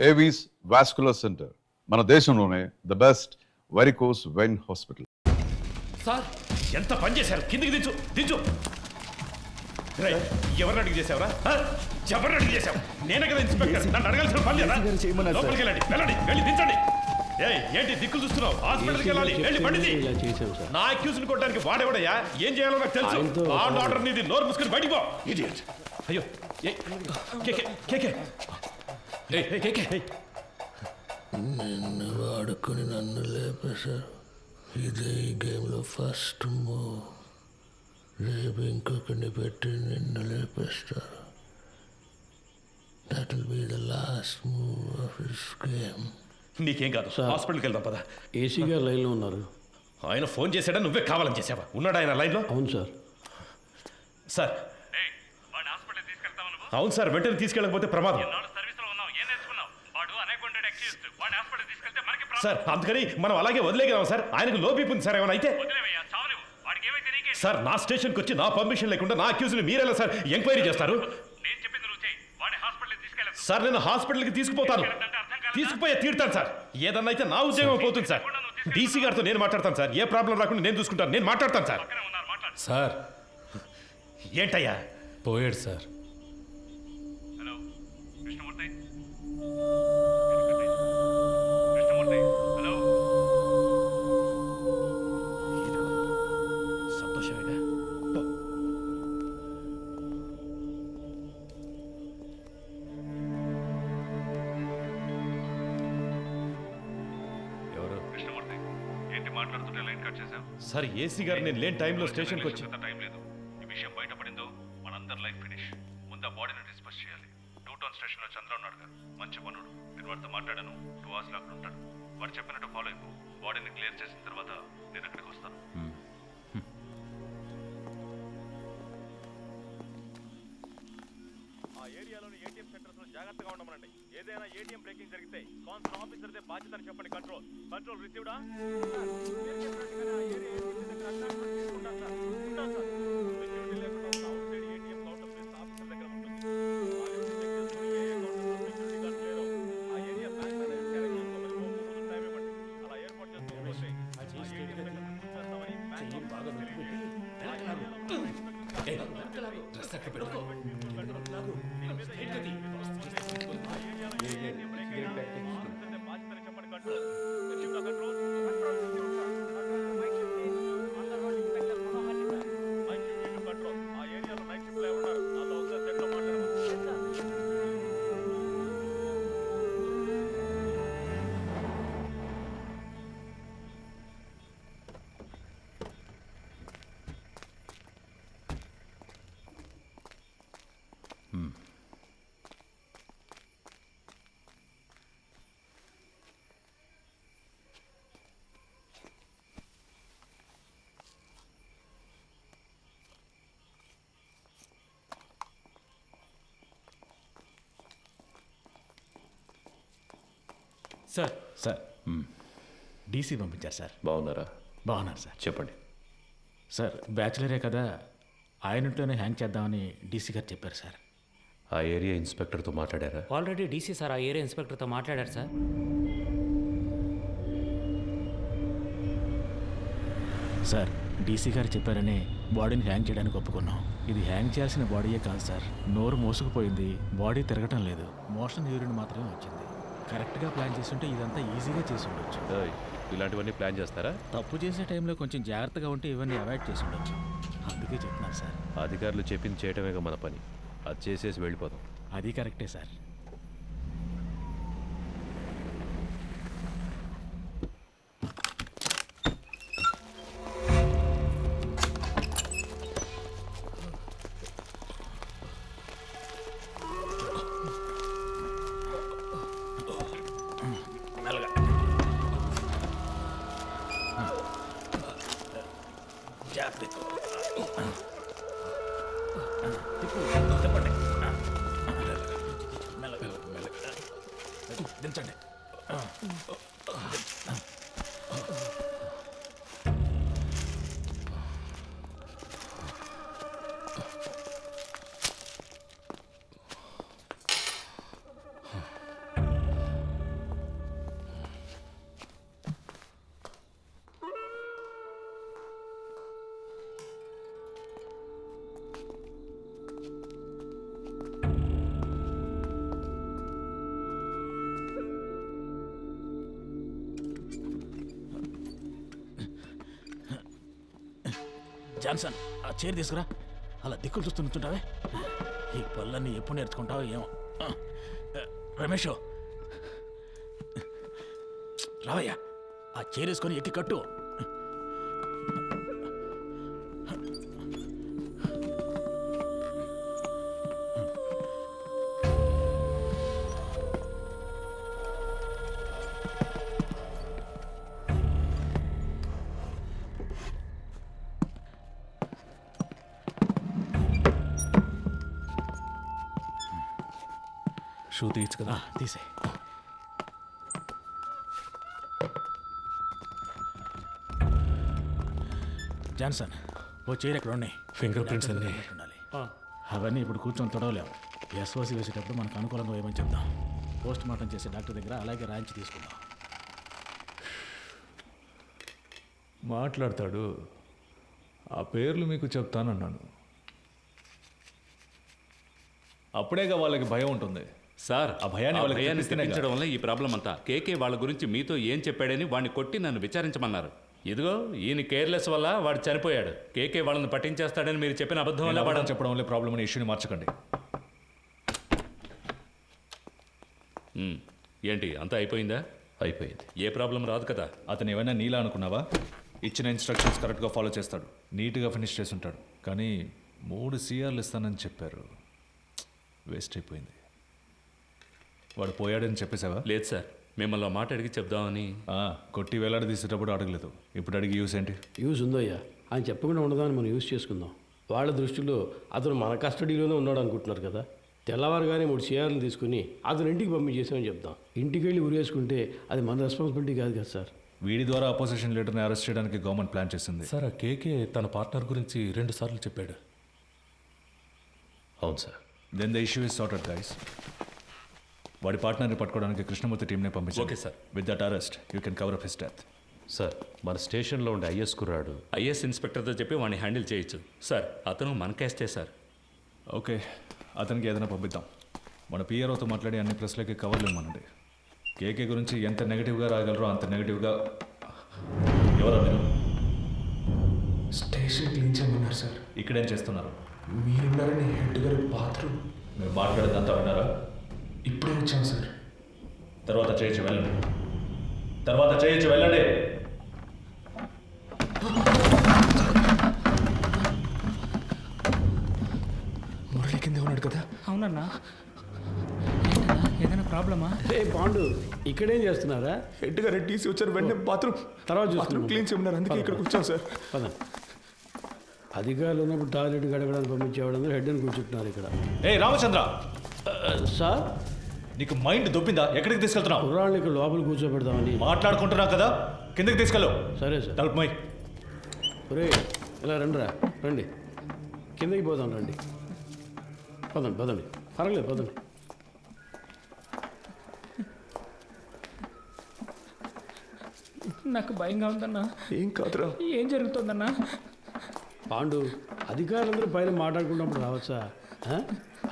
Avis vascular centre, మన దేశంలోనే the best varicose vein hospital. Sir ఎంత పని చేశారు, కిందికి దించు దించు. ఎవరిని అడిగి చేసావురా? ఎవరిని అడిగి చేసావు? నేనే కదా ఇన్స్పెక్టర్, నన్ను అడగాల్సిన పని లేదా? లోపలికి వెళ్ళండి, వెళ్ళండి, వెళ్ళి దించండి. ఏంటి దిక్కులు చూస్తున్నావు? హాస్పిటల్కి వెళ్ళాలి, వెళ్ళి పండిది. నా అక్యూజ్ని కొట్టడానికి వాడేవాడయ్యా? ఏం చేయాలో నాకు తెలుసు. ఆర్డర్ నీది, నోరు మూసుకుని బయటికి పో. ఇడియట్. అయ్యో నిన్ను వాడుకొని నన్ను లేపేశారు. ఇదే ఈ గేమ్లో ఫస్ట్ మూవ్. రేపు ఇంకొకరిని పెట్టి నిన్ను లేపేస్తారు. That will be the last move of this game. నీకేం కాదు, హాస్పిటల్కి వెళ్దాం పద. ఏసీ గారు లైన్లో ఉన్నారు. ఆయన ఫోన్ చేశాడా, నువ్వే కావాలని చేసావా? ఉన్నాడు ఆయన లైన్లో? అవును సార్. సార్ అవును సార్, వెంటనే తీసుకెళ్ళకపోతే ప్రమాదం సార్. అందుకని మనం అలాగే వదిలేగలం సార్. ఆయనకు లో బీపీ ఉంది సార్, ఏమైనా అయితే సార్ నా స్టేషన్కి వచ్చి నా పర్మిషన్ లేకుండా నా అక్యూజ్ని మీరెలా సార్ ఎంక్వైరీ చేస్తారు? సార్ నేను హాస్పిటల్కి తీసుకుపోతాను, తీసుకుపోయే తీరుతాను సార్. ఏదన్నా అయితే నా ఉద్యోగం పోతుంది సార్. డీసీ గారితో నేను మాట్లాడతాను సార్. ఏ ప్రాబ్లం రాకుండా నేను చూసుకుంటాను, నేను మాట్లాడతాను సార్. సార్ ఏంటయ్యా? పోయాడు సార్. సంతోషమేగా. ఎవరు? కృష్ణమూర్తి, ఏంటి మాట్లాడుతుంటే లైన్ కట్ చేశావు? సార్ ఏసీ గారు నేను లేని టైంలో స్టేషన్కి వచ్చి టైం లేదు. ఈ విషయం బయటపడిందో మనందరి లైఫ్ ఫినిష్. ముందు ఆ బాడీని డిస్పస్ చేయాలి. 2 టౌన్ స్టేషన్లో చంద్ర ఉన్నాడు గారు, మంచి పనుడు. నేను వాడితో మాట్లాడాను. 2 hours లో అక్కడ ఉంటాడు. వాడు చెప్పినట్టు ఫాలో అయిపో. బాడీని క్లియర్ చేసిన తర్వాత నేను అక్కడికి వస్తాను. ఆ ఏరియాలోని ఏటీఎం సెంటర్స్ లో జాగ్రత్తగా ఉండమనండి. ఏదైనా ఏటీఎం బ్రేకింగ్ జరిగితే కాన్సర్న్ ఆఫీసర్దే బాధ్యతని చెప్పండి. కంట్రోల్ కంట్రోల్ రిసీవ్డా? మీరు చెప్పినట్టుగానే ఆ ఏరియా ఏటీఎం దగ్గర అటాచ్మెంట్ తీసుకుంటాను సార్. ఉంటాను సార్. సెక్యూరిటీ లేకుండా ఉన్న outside ATM counter place officer దగ్గర ఉంటుంది. వాళ్ళని చెక్ చేసుకుని ఏ కౌంటర్లో సెక్యూరిటీ గార్డ్ లేరో ఆ ఏరియా బ్యాంక్ మేనేజర్ క్యారెక్ట్ చేసుకోమని 3 రోజులు టైం ఇవ్వండి. అలా ఏర్పాటు చేసుకోకపోతే ఆ ఏటీఎం దగ్గర చూసేస్తామని బ్యాంక్ బాగా తెలియజేయండి. సార్ సార్ డీసీ పంపించారు సార్. బాగున్నారా? బాగున్నారు సార్. చెప్పండి. సార్ బ్యాచులరే కదా, ఆయనతోనే హ్యాంగ్ చేద్దామని డీసీ గారు చెప్పారు సార్. ఆ ఏరియా ఇన్స్పెక్టర్తో మాట్లాడారా? ఆల్రెడీ డీసీ సార్ ఆ ఏరియా ఇన్స్పెక్టర్తో మాట్లాడారు సార్. సార్ డీసీ గారు చెప్పారని బాడీని హ్యాంగ్ చేయడానికి ఒప్పుకున్నాం. ఇది హ్యాంగ్ చేయాల్సిన బాడీయే కాదు సార్. నోరు మోసుకుపోయింది, బాడీ తిరగటం లేదు, మోషన్ యూరిన్ మాత్రమే వచ్చింది. కరెక్ట్గా ప్లాన్ చేస్తుంటే ఇదంతా ఈజీగా చేసి ఉండొచ్చు. ఇలాంటివన్నీ ప్లాన్ చేస్తారా? తప్పు చేసే టైంలో కొంచెం జాగ్రత్తగా ఉంటే ఇవన్నీ అవాయిడ్ చేసి ఉండొచ్చు. అందుకే చెప్తున్నాను సార్. అధికారులు చెప్పింది చేయటమేగా మన పని. అది చేసేసి వెళ్ళిపోదాం. అది కరెక్టే సార్. దించండి. జాన్సన్ ఆ చైర్ తీసుకురా. అలా దిక్కులు చూస్తూ నుంచుంటావే. ఈ పళ్ళన్నీ ఎప్పుడు నేర్చుకుంటావో ఏమో. రమేష్ రావయ్యా, ఆ చైర్ వేసుకొని ఎక్కి కట్టు. షూ తీయచ్చు కదా. తీసే. జాన్సన్ ఓ చైర్ ఎక్కడ ఉన్నాయి? ఫింగర్ ప్రింట్స్ అన్నీ ఉండాలి. అవన్నీ ఇప్పుడు కూర్చొని తొడవలేము. ఎస్ఓసి వేసేటప్పుడు మనకు అనుకూలంగా ఏమని చెప్దాం. పోస్ట్ మార్టం చేసే డాక్టర్ దగ్గర అలాగే రాయించి తీసుకుందాం. మాట్లాడతాడు. ఆ పేర్లు మీకు చెప్తానన్నాను. అప్పుడేగా వాళ్ళకి భయం ఉంటుంది. సార్ ఆ భయాన్ని వాళ్ళకి తెప్పిస్తేనే తెప్పించడం వల్ల ఈ ప్రాబ్లం అంతా. కేకే వాళ్ళ గురించి మీతో ఏం చెప్పాడని వాడిని కొట్టి నన్ను విచారించమన్నారు. ఇదిగో ఈయన కేర్లెస్ వల్ల వాడు చనిపోయాడు. కేకే వాళ్ళని పట్టించేస్తాడని మీరు చెప్పిన అబద్ధం వల్ల వాడు చెప్పడం వల్ల ప్రాబ్లం అనే ఇష్యూని మార్చకండి. ఏంటి అంతా అయిపోయిందా? అయిపోయింది. ఏ ప్రాబ్లం రాదు కదా. అతను ఏమైనా నీలా అనుకున్నావా? ఇచ్చిన ఇన్స్ట్రక్షన్స్ కరెక్ట్గా ఫాలో చేస్తాడు, నీట్గా ఫినిష్ చేసి ఉంటాడు. కానీ 3 CRలు ఇస్తానని చెప్పారు. వేస్ట్ అయిపోయింది. వాడు పోయాడని చెప్పేసావా? లేదు సార్, మిమ్మల్ని మాట అడిగి చెప్దామని. కొట్టి వేలాడి తీసేటప్పుడు అడగలేదు, ఇప్పుడు అడిగి యూస్ ఏంటి? యూజ్ ఉందయ్యా. ఆయన చెప్పకుండా ఉండదాన్ని మనం యూజ్ చేసుకుందాం. వాళ్ళ దృష్టిలో అతను మన కస్టడీలోనే ఉన్నాడు అనుకుంటున్నారు కదా. తెల్లవారుగానే 3 CRలు తీసుకుని అతను ఇంటికి పంపించేసామని చెప్దాం. ఇంటికి వెళ్ళి ఉరేసుకుంటే అది మన రెస్పాన్సిబిలిటీ కాదు కదా సార్. వీడి ద్వారా అపోజిషన్ లీడర్ని అరెస్ట్ చేయడానికి గవర్నమెంట్ ప్లాన్ చేసింది. సార్, ఆ కేకే తన పార్ట్నర్ గురించి 2 సార్లు చెప్పాడు. అవును sir. Then the issue is sorted guys. వాడి పార్ట్నర్ని పట్టుకోవడానికి కృష్ణమూర్తి టీంనే పంపించారు. Okay sir. With that arrest you can cover up his death. Sir, మన స్టేషన్లో ఉండే ఐఎస్ కుర్రాడు ఐఎస్ ఇన్స్పెక్టర్తో చెప్పి వాడిని హ్యాండిల్ చేయొచ్చు సార్. అతను మన కేస్టే సార్. ఓకే, అతనికి ఏదైనా పంపిద్దాం. మన పిఆర్ఓతో మాట్లాడి అన్ని ప్రెస్లకి కవర్లు ఇవ్వమనండి. కేకే గురించి ఎంత నెగిటివ్గా రాగలరో అంత నెగిటివ్గా. ఎవరా మీరు? స్టేషన్ క్లీన్ చేయమన్నారు సార్. ఇక్కడేం చేస్తున్నారు? మీరున్నారని హెడ్ గారి బాత్రూమ్. మీరు మాట్లాడేదంతా విన్నారా? ఇప్పుడే వచ్చాం సార్. తర్వాత చేయొచ్చు వెళ్ళండి. తర్వాత చేయొచ్చు వెళ్ళండి. మురళి కింద ఉన్నాడు కదా. అవునన్నా. ఏదైనా ప్రాబ్లమా? పాండు ఇక్కడేం చేస్తున్నారా? హెడ్ గారు టీసీ వచ్చారు, వెంటనే బాత్రూమ్ తర్వాత క్లీన్ చేయమన్నారు. అందుకే ఇక్కడికి వచ్చాం సార్. పద. అధికారులు ఉన్నప్పుడు టాయిలెట్ గడగడానికి పంపించేవాడు హెడ్ అని కూర్చుంటున్నారు ఇక్కడ. రామచంద్ర సార్, నీకు మైండ్ దొబ్బిందా? ఎక్కడికి తీసుకెళ్తున్నావు? కుర్రాళ్ళు ఇక్కడ లోపల కూర్చోబెడదామని మాట్లాడుకుంటున్నావు కదా, కిందకి తీసుకెళ్ళు. సరే సార్. తలుపు మై. ఒరే ఇలా రండి, కిందకి పోదాం. రండి, పదండి. పర్వాలేదు, పదండి. నాకు భయంగా ఉందన్నా. ఏం కాదురా. ఏం జరుగుతుందన్నా? పాండు, అధికారులందరూ పైన మాట్లాడుకున్నప్పుడు రావచ్చా?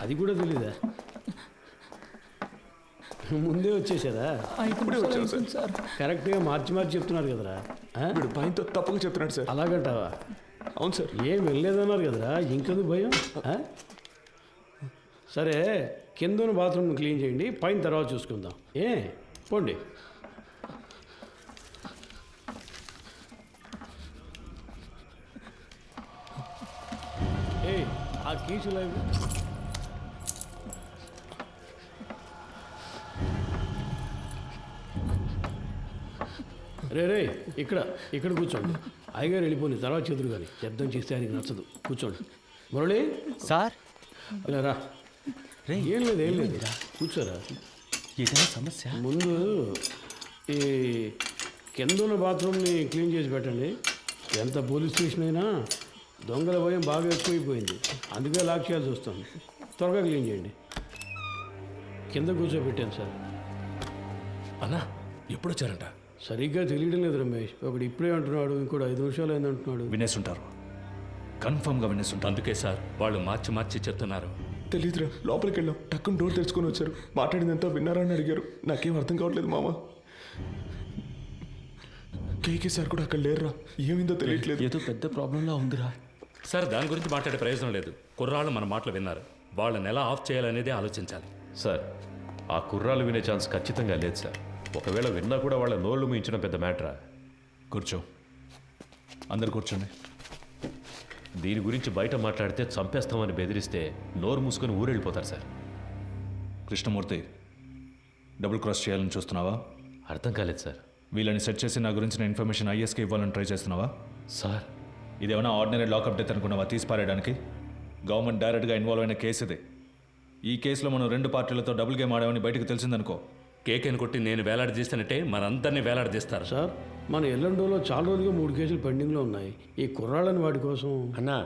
అది కూడా తెలీదా? ముందే వచ్చేసారా? ఇప్పుడే వచ్చాం సార్. కరెక్ట్గా మార్చి చెప్తున్నారు కదరా. వీడు భయంతో తప్పుగా చెప్తున్నాడు సార్. అలాగంటావా? అవును సార్. ఏం వెళ్ళలేదన్నారు కదరా, ఇంకెందుకు భయం? సరే, కింద బాత్రూమ్ క్లీన్ చేయండి, పైన తర్వాత చూసుకుందాం. పోండి. ఆ కీసులు రే ఇక్కడ కూర్చోండి. అయ్యగారు వెళ్ళిపోయింది, తర్వాత చెదురు కానీ శబ్దం చేస్తే ఆయనకి నచ్చదు. కూర్చోండి. మురళి సార్, రా. ఏం లేదు కూర్చోరా. ఏదైనా సమస్య? ముందు ఈ కింద ఉన్న బాత్రూమ్ని క్లీన్ చేసి పెట్టండి. ఎంత పోలీస్ స్టేషన్ అయినా దొంగల భయం బాగా ఎక్కువైపోయింది, అందుకే లాక్ చేయాల్సి వస్తుంది. త్వరగా క్లీన్ చేయండి. కింద కూర్చోబెట్టాను సార్. అన్నా, ఎప్పుడు వచ్చారంట? సరిగ్గా తెలియడం లేదు రమేష్. ఒకడు ఇప్పుడే అంటున్నాడు, ఇంకోటి 5 నిమిషాలు అయింది అంటున్నాడు. వినేసుంటారు, కన్ఫర్మ్గా వినేసుంటారు. అందుకే సార్ వాళ్ళు మార్చి చెప్తున్నారు. తెలీదురా. లోపలికి వెళ్ళాం, టక్కున డోర్ తెరుచుకొని వచ్చారు. మాట్లాడిందంతా విన్నారా అని అడిగారు. నాకేం అర్థం కావట్లేదు మామ. కేకే సార్ కూడా అక్కడ లేరురా. ఏమైందో తెలియట్లేదు. ఏదో పెద్ద ప్రాబ్లంలా ఉందిరా. సార్ దాని గురించి మాట్లాడే ప్రయోజనం లేదు. కుర్రాళ్ళు మన మాటలు విన్నారు. వాళ్ళని ఎలా ఆఫ్ చేయాలనేదే ఆలోచించాలి. సార్ ఆ కుర్రాలు వినే ఛాన్స్ ఖచ్చితంగా లేదు సార్. ఒకవేళ విన్నా కూడా వాళ్ళ నోళ్ళు మూయించడం పెద్ద మ్యాటరా? కూర్చో, అందరు కూర్చోండి. దీని గురించి బయట మాట్లాడితే చంపేస్తామని బెదిరిస్తే నోరు మూసుకొని ఊరెళ్ళిపోతారు సార్. కృష్ణమూర్తి, డబుల్ క్రాస్ చేయాలని చూస్తున్నావా? అర్థం కాలేదు సార్. వీళ్ళని సెట్ చేసి నా గురించిన ఇన్ఫర్మేషన్ ఐఎస్కి ఇవ్వాలని ట్రై చేస్తున్నావా? సార్ ఇదేమైనా ఆర్డినరీ లాకప్ డెత్ అనుకున్నావా తీసి పారేయడానికి? గవర్నమెంట్ డైరెక్ట్గా ఇన్వాల్వ్ అయిన కేసు ఇది. ఈ కేసులో మనం 2 పార్టీలతో డబుల్ గేమ్ ఆడామని బయటకు తెలిసిందనుకో, కేకేని కొట్టి నేను వేలాడదీస్తానంటే మనందరినీ వేలాడదీస్తారు. సార్ మన ఎల్లండోలో చాలా రోజులుగా 3 కేసులు పెండింగ్లో ఉన్నాయి. ఈ కుర్రాళ్ళని వాటి కోసం అన్నా,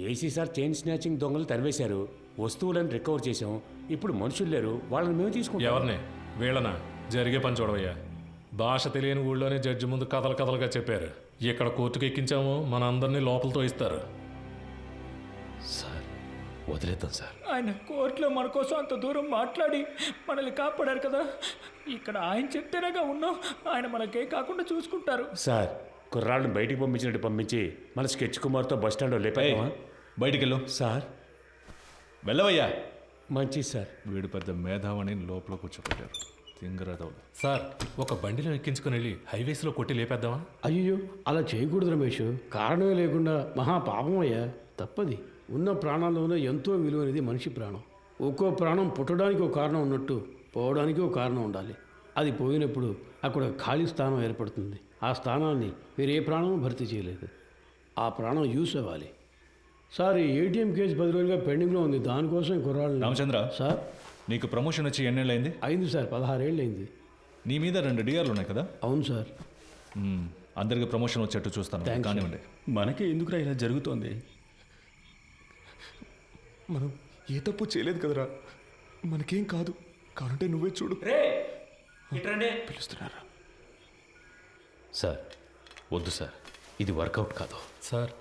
ఏసీ సార్ చైన్ స్నాచింగ్ దొంగలు తరివేశారు, వస్తువులను రికవర్ చేశాం. ఇప్పుడు మనుషులు లేరు, వాళ్ళని మేము తీసుకుంటాం. ఎవరిని? వీళ్ళనా? జరిగే పని చూడవయ్యా. భాష తెలియని ఊళ్ళోనే జడ్జి ముందు కథలుగా చెప్పారు. ఇక్కడ కోర్టుకు ఎక్కించాము, మన అందరినీ లోపలతో ఇస్తారు. సార్ వదిలేద్దాం సార్. ఆయన కోర్టులో మన కోసం అంత దూరం మాట్లాడి మనల్ని కాపాడారు కదా, ఇక్కడ ఆయన చెప్తేనేగా ఉన్నాం. ఆయన మనకే కాకుండా చూసుకుంటారు. సార్ కుర్రాళ్ళని బయటికి పంపించినట్టు పంపించి మన స్కెచ్ కుమార్తో బస్ స్టాండ్లో లేపామా? బయటికి వెళ్ళు. సార్ వెళ్ళవయ్యా. మంచిది సార్. వీడు పెద్ద మేధావని లోపల కూర్చోబెట్టారు. తింగరదవులు. సార్ ఒక బండిలో ఎక్కించుకుని వెళ్ళి హైవేస్లో కొట్టి లేపేద్దామా? అయ్యో అలా చేయకూడదు రమేష్. కారణమే లేకుండా మహా పాపం అయ్యా, తప్పది. ఉన్న ప్రాణాల్లోనే ఎంతో విలువైనది మనిషి ప్రాణం. ఒక్కో ప్రాణం పుట్టడానికి ఒక కారణం ఉన్నట్టు పోవడానికి ఒక కారణం ఉండాలి. అది పోయినప్పుడు అక్కడ ఖాళీ స్థానం ఏర్పడుతుంది. ఆ స్థానాన్ని వేరే ప్రాణం భర్తీ చేయలేదు. ఆ ప్రాణం యూస్ అవ్వాలి. సార్ ఈ ఏటీఎం కేసు 10 రోజులుగా పెండింగ్లో ఉంది. దానికోసం కుర్రాళ్ళు. రామచంద్ర సార్ నీకు ప్రమోషన్ వచ్చి ఎన్నేళ్ళైంది? అయింది సార్, 16 ఏళ్ళు అయింది. నీ మీద 2 డిఆర్లు ఉన్నాయి కదా? అవును సార్. అందరికి ప్రమోషన్ వచ్చేట్టు చూస్తాను. కానివ్వండి. మనకే ఎందుకురా ఇలా జరుగుతోంది? మనం ఏ తప్పు చేయలేదు కదరా, మనకేం కాదు. కానంటే నువ్వే చూడు. పిలుస్తున్నారా? సార్ వద్దు సార్, ఇది వర్కౌట్ కాదు. సార్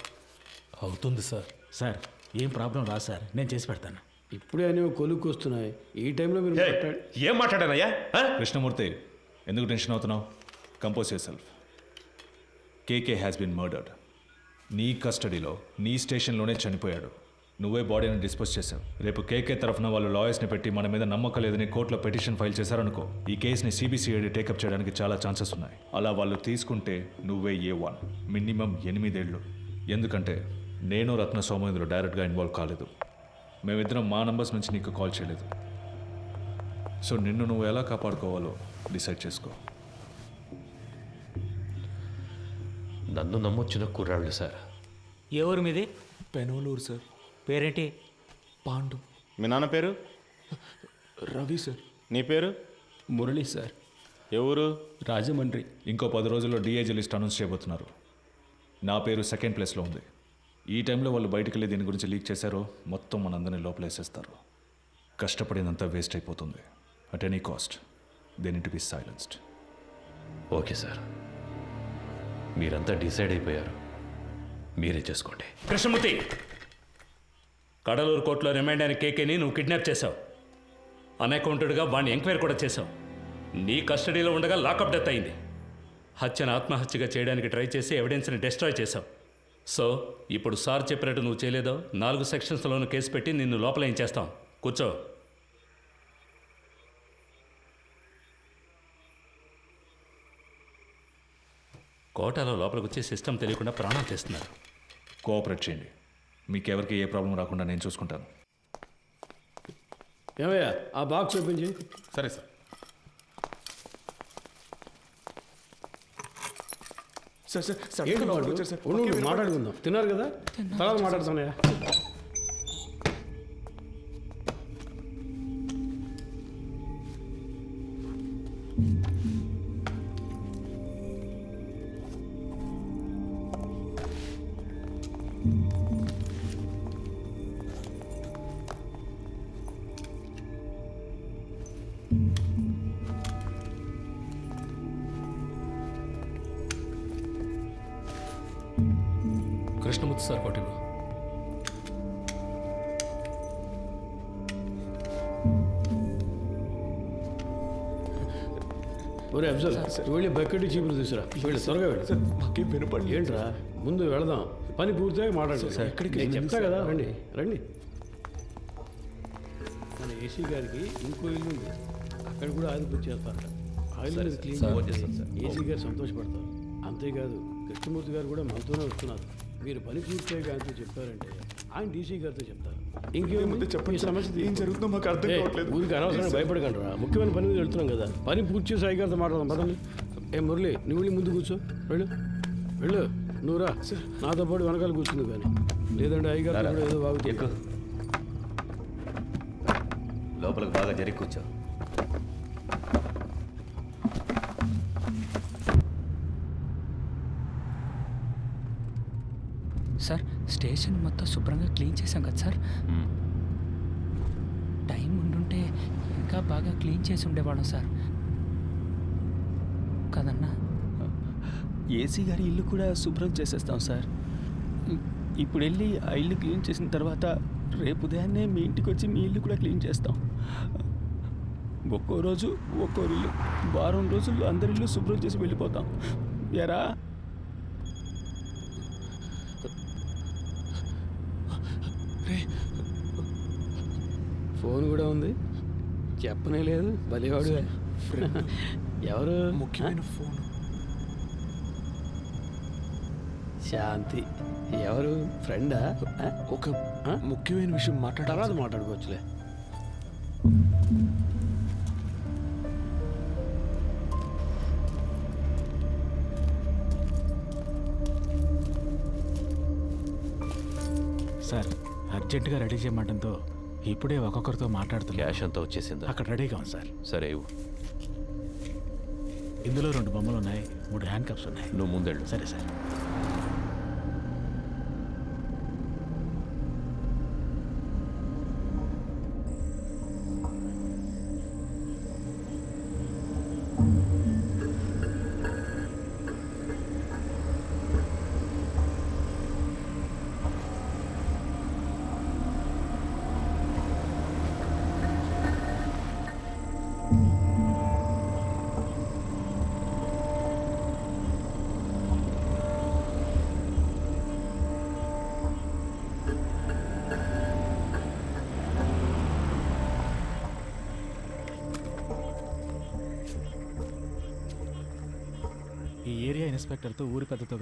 అవుతుంది సార్. సార్ ఏం ప్రాబ్లం రా సార్, నేను చేసి పెడతాను. ఇప్పుడే అనేవి కొలుక్కు వస్తున్నాయి. ఈ టైంలో మీరు ఏం మాట్లాడానయ్యా? కృష్ణమూర్తి, ఎందుకు టెన్షన్ అవుతున్నావు? Compose yourself. KK has been murdered. నీ కస్టడీలో నీ స్టేషన్లోనే చనిపోయాడు. నువ్వే బాడీని డిస్పోజ్ చేశావు. రేపు కేకే తరఫున వాళ్ళు లాయర్స్ని పెట్టి మన మీద నమ్మకం లేదని కోర్టులో పిటిషన్ ఫైల్ చేశారనుకో, ఈ కేసుని సిబిసిఐడి టేకప్ చేయడానికి చాలా ఛాన్సెస్ ఉన్నాయి. అలా వాళ్ళు తీసుకుంటే నువ్వే A1, మినిమం 8 ఏళ్ళు. ఎందుకంటే నేను రత్నస్వామి ఇందులో డైరెక్ట్గా ఇన్వాల్వ్ కాలేదు. మేమిద్దరం మా నంబర్స్ నుంచి నీకు కాల్ చేయలేదు. సో నిన్ను నువ్వు ఎలా కాపాడుకోవాలో డిసైడ్ చేసుకో. నన్ను నమ్మొచ్చిన కుర్రాళ్ళు సార్. ఎవరు మీది? పెనోలూరు సార్. పేరేంటి? పాండు. మీ నాన్న పేరు? రవి సార్. నీ పేరు? మురళి సార్. ఎవరు? రాజమండ్రి. ఇంకో 10 రోజుల్లో డిఐజీ లిస్ట్ అనౌన్స్ చేయబోతున్నారు. నా పేరు 2nd ప్లేస్లో ఉంది. ఈ టైంలో వాళ్ళు బయటకు వెళ్ళి దీని గురించి లీక్ చేశారో మొత్తం మనందరినీ లోపలేసేస్తారు. కష్టపడినంతా వేస్ట్ అయిపోతుంది. At any cost they need to be silenced. Okay sir, మీరంతా డిసైడ్ అయిపోయారు, మీరే చేసుకోండి. కృష్ణమూర్తి, కడలూరు కోర్టులో రిమైండ్ అయిన కేకేని నువ్వు కిడ్నాప్ చేశావు. అన్అకౌంటెడ్గా వాడిని ఎంక్వైరీ కూడా చేశావు. నీ కస్టడీలో ఉండగా లాకప్ డెత్ అయింది. హత్యను ఆత్మహత్యగా చేయడానికి ట్రై చేసి ఎవిడెన్స్ని డిస్ట్రాయ్ చేశావు. సో ఇప్పుడు సార్ చెప్పినట్టు నువ్వు చేయలేదో 4 సెక్షన్స్లోనూ కేసు పెట్టి నిన్ను లోపల ఏం చేస్తాం. కూర్చో. కోటాలో లోపలికి వచ్చి సిస్టమ్ తెలియకుండా ప్రాణాలు చేస్తున్నారు. కోఆపరేట్ చేయండి. మీకెవరికి ఏ ప్రాబ్లం రాకుండా నేను చూసుకుంటాను. ఏమయ్యా ఆ బాక్స్ ఓపెన్ చేయి. సరే సార్. సార్ సార్ సార్ ఏంటి వాడు? ఉండు, మాట్లాడుకుందాం. తిన్నారు కదా, తర్వాత మాట్లాడుతానయ్యా. కృష్ణమూర్తి సార్ కోటి. ఒరే అఫ్జల్, వెళ్ళి బకెట్ చీపులు తీసురా. వెళ్ళి త్వరగా వెళ్ళి. మాకేం వినపడి ఏంట్రా, ముందు వెళదాం. పని పూర్తిగా మాట్లాడండి సార్, ఎక్కడికి నేను వెళ్ళండి చెప్తా సార్? కదా రండి రండి మన ఏసీ గారికి ఇంకో ఇల్లు ఉంది, అక్కడ కూడా ఆయిల్ బుక్ చేస్తారట. ఆయిల్ మీద క్లీన్ చేస్తే ఏసీ గారు సంతోషపడతారు. అంతేకాదు కృష్ణమూర్తి గారు కూడా మనతోనే వస్తున్నారు. మీరు పని పూర్తిగా ఆయనతో చెప్పారంటే ఆయన డీసీ గారితో చెప్తారు. ఇంకేముంది చెప్పండి, సమస్య ఏం జరుగుతుందో మాకు అర్థం కావట్లేదు. ఊరికి అనవసరంగా భయపడకండి రా, ముఖ్యమైన పని మీద వెళ్తున్నాం కదా. పని పూర్తి చేసి అయ్యగారితో మాట్లాడదాం పదండి. ఏ మురళి నువ్వు వెళ్ళి ముందు కూర్చో, వెళ్ళు వెళ్ళు. నువ్వు రా, నాతో పాటు వెనకాల కూర్చుంది కానీ, లేదంటే అయ్యగారు కూడా ఏదో బాగుంది. లోపలికి బాగా జరిగి కూర్చో. సార్ స్టేషన్ మొత్తం శుభ్రంగా క్లీన్ చేశాం కదా సార్. టైం ఉండుంటే ఇంకా బాగా క్లీన్ చేసి ఉండేవాళ్ళం సార్ కదన్నా. ఏసీ గారి ఇల్లు కూడా శుభ్రం చేసేస్తాం సార్. ఇప్పుడు వెళ్ళి ఆ ఇల్లు క్లీన్ చేసిన తర్వాత రేపు ఉదయాన్నే మీ ఇంటికి వచ్చి మీ ఇల్లు కూడా క్లీన్ చేస్తాం. ఒక్కో రోజు ఒక్కో ఇల్లు, వారం రోజుల్లో అందరి ఇల్లు శుభ్రం చేసి వెళ్ళిపోతాం. ఎరా ఫోన్ కూడా ఉంది, చెప్పనే లేదు. బలివాడు ఎవరు? ముఖ్యమైన ఫోన్. శాంతి ఎవరు? ఫ్రెండా? ఒక ముఖ్యమైన విషయం తర్వాత మాట్లాడుకోవచ్చులే. సార్ అర్జెంటుగా రెడీ చేయమంటంతో ఇప్పుడే ఒక్కొక్కరితో మాట్లాడుతున్నా. క్యాష్ అంతా వచ్చేసిందా? అక్కడ రెడీగా ఉంది సార్. సరే ఇవ్వు. ఇందులో 2 బొమ్మలు ఉన్నాయి, 3 హ్యాండ్ కప్స్ ఉన్నాయి. నువ్వు ముందెళ్ళు. సరే సార్. ఈ ఏరియా ఇన్స్పెక్టర్తో ఊరి పెద్దతో